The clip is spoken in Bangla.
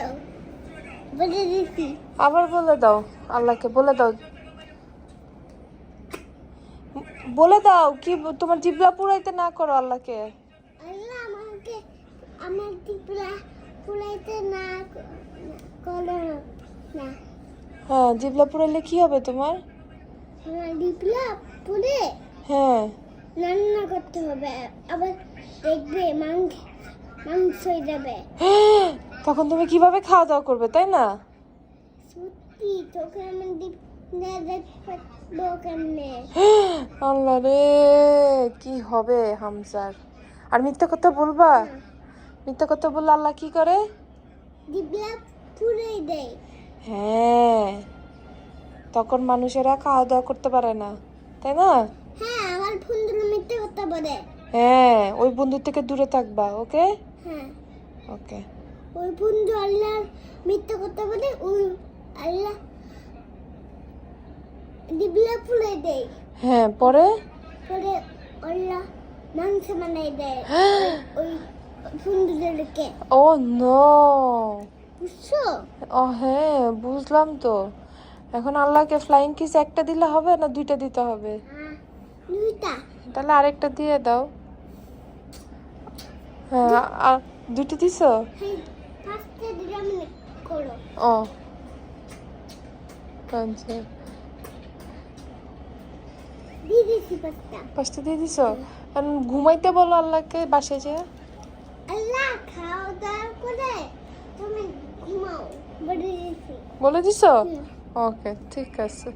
দাও বলে দিছি আবার বলে দাও আল্লাহকে বলে দাও বলে দাও কি তোমার জিহ্বা পুরাইতে না করো আল্লাহকে আল্লাহ আমাকে আমার টিপলা পুরাইতে না করো না হ্যাঁ জিহ্বা পুরাইলে কি হবে তোমার আমার টিপলা পুরে হ্যাঁ রান্না করতে হবে আবার দেখবে মাংস হয়ে যাবে তখন তুমি কিভাবে খাওয়া দাওয়া করবে তাই না সত্যি তোকে আমার টিপলা দেখবো কেমনে আল্লাহ রে কি হবে হামজার আর মিথ্যা কথা বলবা মিথ্যা কথা বললে আল্লাহ কি করে টিপলা পুরে দেয় হ্যাঁ তখন মানুষেরা খাওয়া দাওয়া করতে পারে না তাই না হ্যাঁ আমার বন্ধুরা মিথ্যে কথা বলে হ্যাঁ ওই বন্ধু থেকে দূরে থাকবা ওকে হ্যাঁ ওকে ওই বন্ধু আল্লাহ মিথ্যে কথা বলে ওই আল্লাহ ডিবলা ফুলে দেয় হ্যাঁ পরে পরে আল্লাহ মাংস বানাই দেয় ওই বন্ধুদেরকে ও নো বুঝছো ও হ্যাঁ বুঝলাম তো এখন আল্লাহকে ফ্লাইং কিস একটা দিলে হবে না দুইটা দিতে হবে দুইটা তাহলে আরেকটা দিয়ে দাও হ্যাঁ আর দুটো দিছো হ্যাঁ ফার্স্টে দিলাম করো ও আচ্ছা দিয়ে দিছি পাঁচটা পাঁচটা দিয়ে দিছো আর ঘুমাইতে বলো আল্লাহকে বাসায় যে আল্লাহ খাওয়া দাওয়া করে তুমি ঘুমাও বলে দিছি বলে দিছো হুম। ওকে ঠিক আছে